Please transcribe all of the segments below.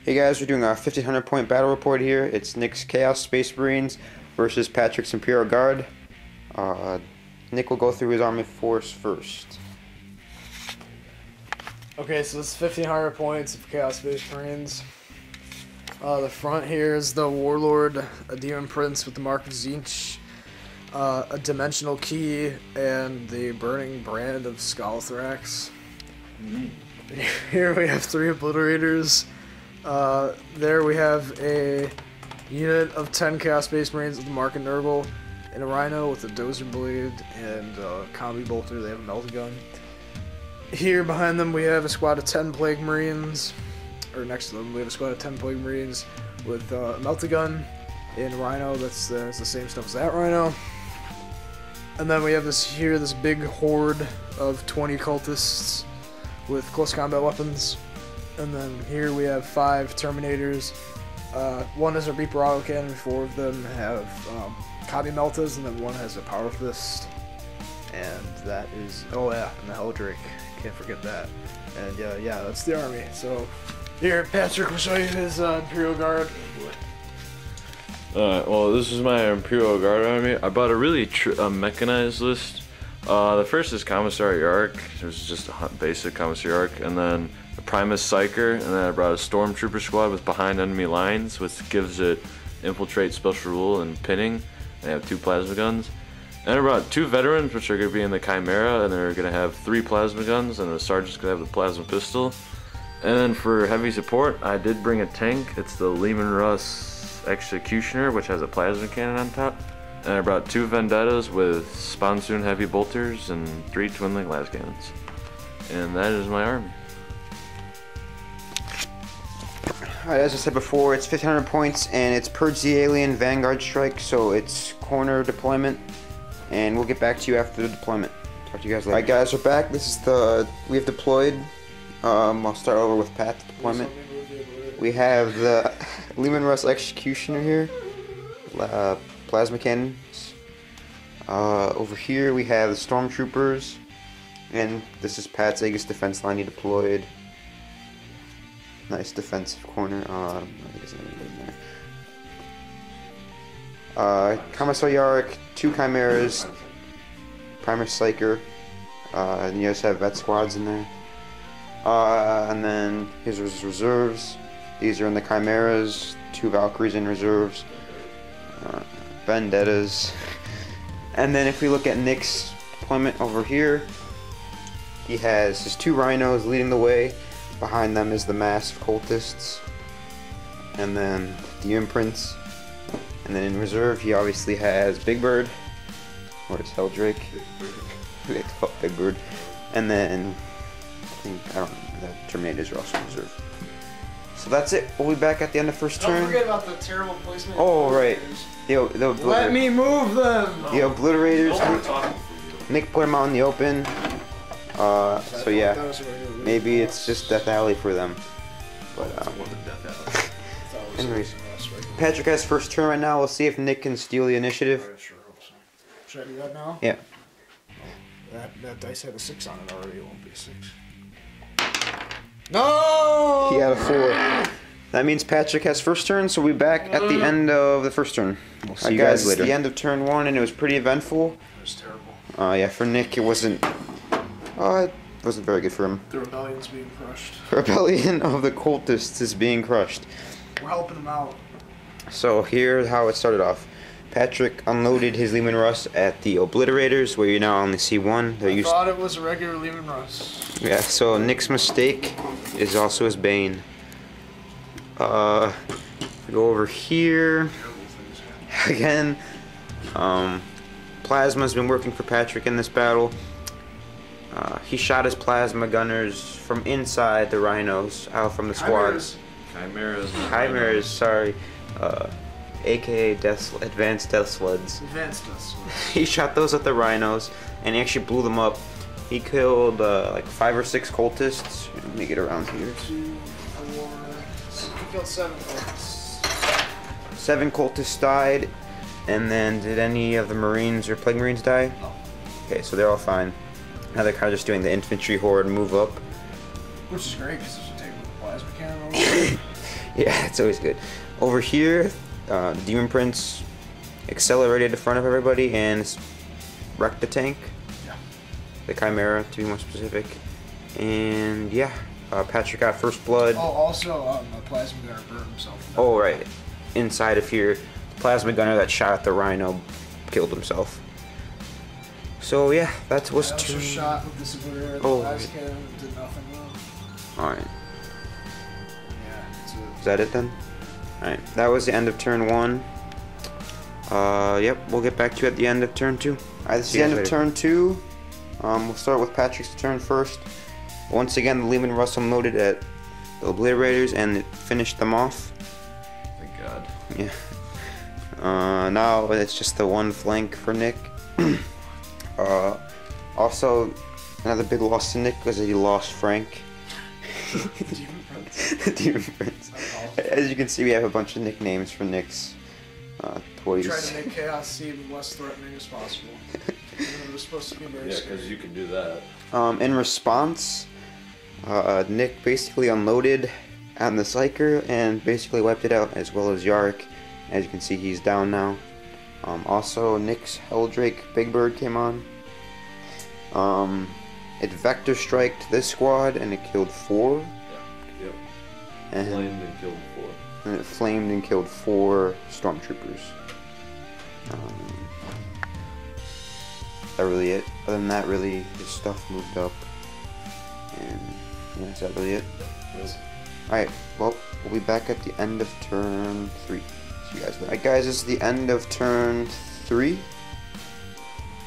Hey guys, we're doing a 1500 point battle report here. It's Nick's Chaos Space Marines versus Patrick's Imperial Guard. Nick will go through his army force first. Okay, so this is 1500 points of Chaos Space Marines. The front here is the Warlord, a Demon Prince with the Mark of Zinch, a Dimensional Key, and the Burning Brand of Skullthrax. Here we have 3 Obliterators. There we have a unit of 10 Chaos Space Marines with the Mark of Nurgle, and a Rhino with a Dozer Blade and a Combi Bolter. They have a Melta Gun. Here behind them we have a squad of 10 Plague Marines, or next to them we have a squad of 10 Plague Marines with a Melta Gun and a Rhino that's the same stuff as that Rhino. And then we have this big horde of 20 cultists with close combat weapons. And then here we have 5 Terminators. One is a Reaper auto cannon, 4 of them have Combi Meltas, and then one has a Power Fist. And that is, oh yeah, and the Helldrake. Can't forget that. And yeah, that's the army. So here, Patrick will show you his Imperial Guard. Alright, well this is my Imperial Guard army. I bought a really mechanized list. The first is Commissary Arc, it was just a basic Commissary Arc, and then a Primus Psyker, and then I brought a Stormtrooper squad with behind enemy lines, which gives it Infiltrate, Special Rule, and Pinning. They have 2 plasma guns. And I brought 2 veterans, which are going to be in the Chimera, and they're going to have 3 plasma guns, and the sergeant's going to have the plasma pistol. And then for heavy support, I did bring a tank. It's the Lehman Russ Executioner, which has a plasma cannon on top. And I brought 2 Vendettas with Sponsoon heavy bolters and 3 twin-link las cannons. And that is my army. Alright, as I said before, it's 1500 points and it's Purge the Alien Vanguard Strike, so it's corner deployment. And we'll get back to you after the deployment. Talk to you guys later. Alright guys, we're back. This is we have deployed. I'll start over with Pat's deployment. We have the Lehman Russ Executioner here. Plasma cannons. Over here we have the Stormtroopers. And this is Pat's Aegis defense line he deployed. Nice defensive corner. I think it's in there. Commissary Arc, 2 Chimeras, Primus Psyker, and you guys have vet squads in there. And then his reserves. These are in the Chimeras, 2 Valkyries in reserves, Vendettas. And then if we look at Nick's deployment over here, he has his 2 Rhinos leading the way. Behind them is the mass of cultists, and then the imprints. And then in reserve, he obviously has Big Bird, or his Helldrake. Big Bird. And then I don't know, the Terminators are also in reserve. So that's it. We'll be back at the end of first turn. Don't forget about the terrible placement. Oh right. Let me move them. The Obliterators. Nick put them out in the open. So yeah, maybe it's just Death Alley for them. But anyways, Patrick has first turn right now. We'll see if Nick can steal the initiative. Alright, sure, hope so. Should I do that now? Yeah. That dice had a 6 on it already. It won't be a 6. No! He had a 4. That means Patrick has first turn, so we'll be back at the end of the first turn. We'll see you guys later. It's the end of turn 1, and it was pretty eventful. It was terrible. Yeah, for Nick, it wasn't very good for him. The rebellion's being crushed. The rebellion of the cultists is being crushed. We're helping them out. So here's how it started off. Patrick unloaded his Lehman Russ at the Obliterators, where you now only see 1. I thought it was a regular Lehman Russ. Yeah, so Nick's mistake is also his bane. We go over here. Again, Plasma's been working for Patrick in this battle. He shot his plasma gunners from inside the Rhinos, out from the squads. Chimeras, sorry. AKA Advanced Death Sleds. Advanced Death Sleds. He shot those at the Rhinos, and he actually blew them up. He killed like 5 or 6 cultists. Let me get around here. 2, 4, he killed 7 cultists. 7 cultists died, and then did any of the Marines or Plague Marines die? No. Okay, so they're all fine. Now they're kind of just doing the infantry horde move up. Which is great because this will take the plasma cannon over. Yeah, it's always good. Over here, Demon Prince accelerated in front of everybody and wrecked the tank. Yeah. The Chimera, to be more specific. And yeah, Patrick got first blood. Oh, also, a plasma gunner burned himself. Oh, right. Inside of here, the plasma gunner that shot at the Rhino killed himself. So yeah, that was I also two. shot with the superior at the Oh, last right. cannon, did nothing though. Alright. Yeah, that's it. Is that it then? Alright, that was the end of turn 1. Yep, we'll get back to you at the end of turn 2. Alright, this is the end of turn 2. We'll start with Patrick's turn first. Once again, the Lehman Russell loaded at the Obliterators and it finished them off. Thank God. Yeah. Now it's just the one flank for Nick. Also, another big loss to Nick because he lost Frank. Demon Prince. Demon Prince. As you can see, we have a bunch of nicknames for Nick's toys. Try to make chaos seem less threatening as possible. It was supposed to be very Yeah, scary. because you can do that. In response, Nick basically unloaded on the Psyker and basically wiped it out, as well as Yark. As you can see, he's down now. Also, Nick's Helldrake Big Bird came on. It Vector Striked this squad and it killed 4. Yeah. Yep. And, Flamed and killed 4. and it flamed and killed 4 Stormtroopers. That really it. Other than that, really, his stuff moved up. And yeah, is that really it? Yes. Alright, well, we'll be back at the end of turn 3. See you guys later. Alright guys, this is the end of turn 3.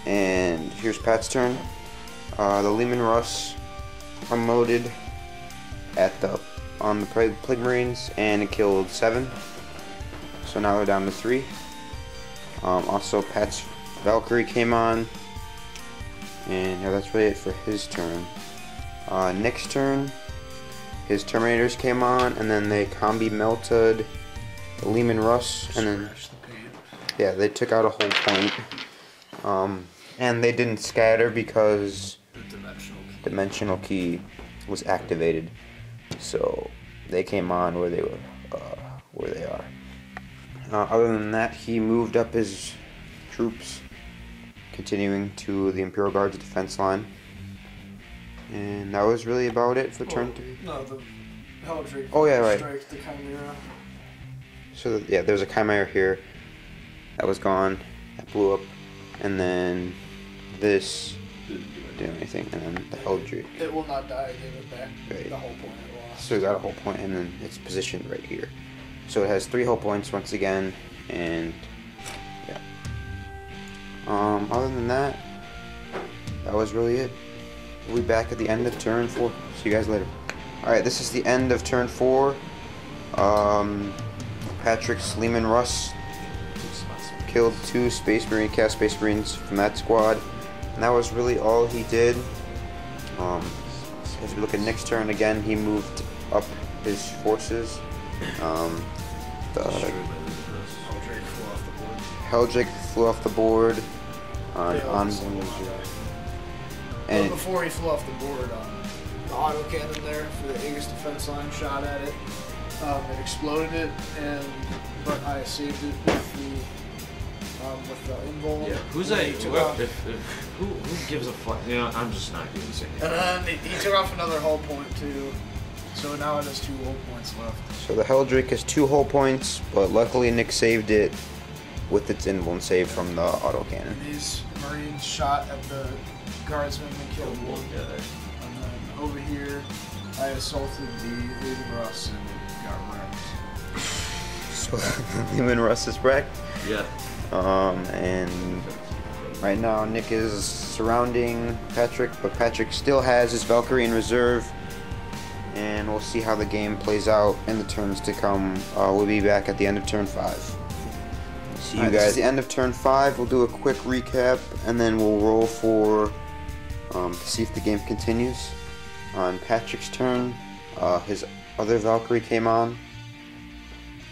And here's Pat's turn. The Lehman Russ unloaded on the Plague Marines and it killed 7. So now they're down to 3. Also, Pat's Valkyrie came on. And yeah, that's really it for his turn. Nick's turn, his Terminators came on, and then they combi melted the Lehman Russ, and then yeah, they took out a whole point. And they didn't scatter because the dimensional key was activated, so they came on where they were, where they are. Other than that, he moved up his troops, continuing to the Imperial Guard's defense line. And that was really about it for turn 3. No, the Helldrake. Oh, yeah, right. Strike the Chimera. So yeah, there's a Chimera here that was gone, that blew up, and then this didn't do anything, and then the Helldrake. It will not die, give it back. Right. The whole point it lost. So we got a whole point, and then it's positioned right here. So it has 3 whole points once again, and yeah. Other than that, that was really it. We'll be back at the end of turn 4. See you guys later. Alright, this is the end of turn 4. Patrick's Lehman Russ killed 2 Space Marines from that squad. And that was really all he did. As we look at Nick's turn again, he moved up his forces. The Helldrake flew off the board. And before he flew off the board, the autocannon there for the Aegis defense line shot at it. It exploded it, but I saved it with the invuln. Yeah, who's that? Who gives a fuck? You know, I'm just not going to say anything. And then he took off another hull point too, so now it has 2 hull points left. So the Helldrake has 2 hull points, but luckily Nick saved it with its invuln save from the autocannon. And these Marines shot at the guardsmen and killed 1. And then over here, I assaulted the Lehman Russ and it got wrecked. So Lehman Russ is wrecked. Yeah. And right now Nick is surrounding Patrick, but Patrick still has his Valkyrie in reserve. And we'll see how the game plays out in the turns to come. We'll be back at the end of turn 5. See you guys. This is the end of turn 5. We'll do a quick recap, and then we'll roll for to see if the game continues. On Patrick's turn, his other Valkyrie came on.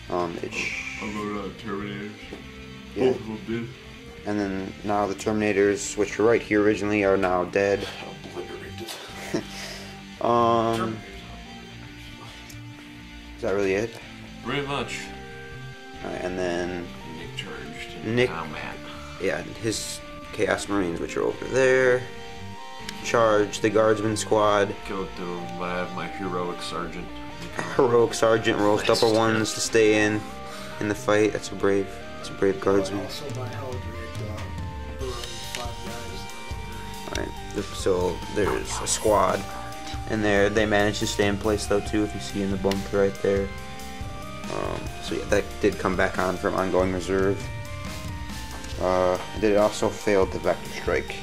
Terminators. Yeah. Both of them did. And then now the Terminators, which were right here originally, are now dead. Is that really it? Pretty much. Alright, and then Nick charged. Nick, Combat. yeah, his Chaos Marines, which are over there. Charge the Guardsman squad. Killed them. I have my heroic sergeant. Heroic Sergeant rolls upper ones to stay in the fight. That's a brave Guardsman. Also by Helldrake, burn 5 guys. Alright, so there's a squad. And they managed to stay in place though too, if you see in the bunker right there. So yeah, that did come back on from ongoing reserve. It also failed the Vector Strike.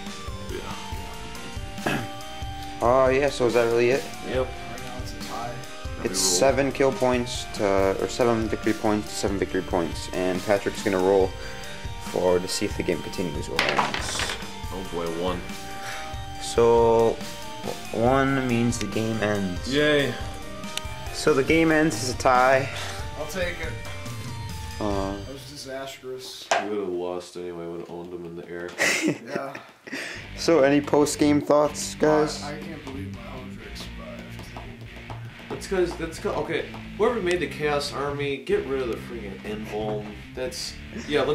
Yeah. Yeah, so is that really it? Yep. Right now it's a tie. It's 7 kill points or 7 victory points to 7 victory points, and Patrick's gonna roll forward to see if the game continues or ends. Oh boy, 1. So 1 means the game ends. Yay. So the game ends as a tie. I'll take it. Uh, That was disastrous. We would have lost anyway. Would have owned them in the air. Yeah. so any post-game thoughts, guys? I can't believe my Helldrake survived. That's cause okay. Whoever made the Chaos Army, get rid of the freaking Invuln. Let's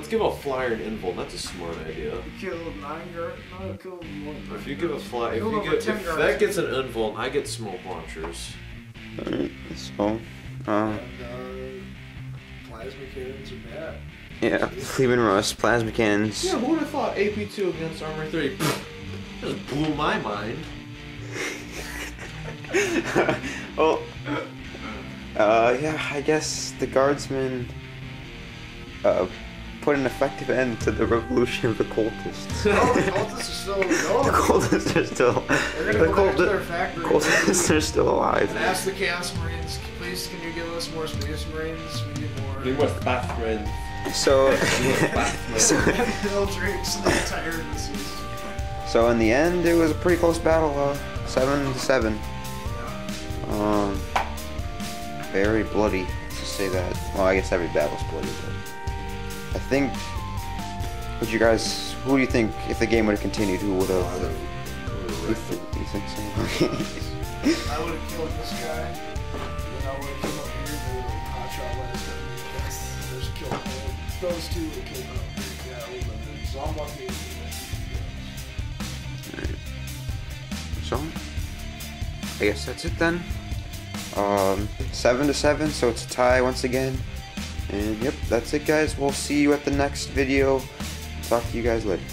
give a flyer an Invuln. That's a smart idea. You killed 9 guards. No, killed 1. If you give a flyer, Killed over 10 if guards. that gets an Invuln, I get smoke launchers. Alright, so And plasma cannons are bad. yeah, Cleveland Russ, plasma cannons. Yeah, who would have thought AP2 against Armor 3? Just blew my mind. Well, yeah, I guess the Guardsmen put an effective end to the revolution of the cultists. Oh, the cultists are still going. The cultists are still. They're gonna go back to their factory. Cultists are still alive. And ask the Chaos Marines, please, can you give us more Space Marines? We need more. They were Bathrend. So, Helldrake's the entire disease. so in the end, it was a pretty close battle. 7-7. Very bloody, to say that. Well, I guess every battle's bloody, but I think. Who do you think, if the game would have continued, who would have? You think so? I would have killed this guy, and I would have killed up here, and hotshot last time. There's kill him. Those two would kill him. Yeah, I would have been. So I'm lucky. So, I guess that's it then. 7-7, so it's a tie once again. And yep, that's it guys. We'll see you at the next video. Talk to you guys later.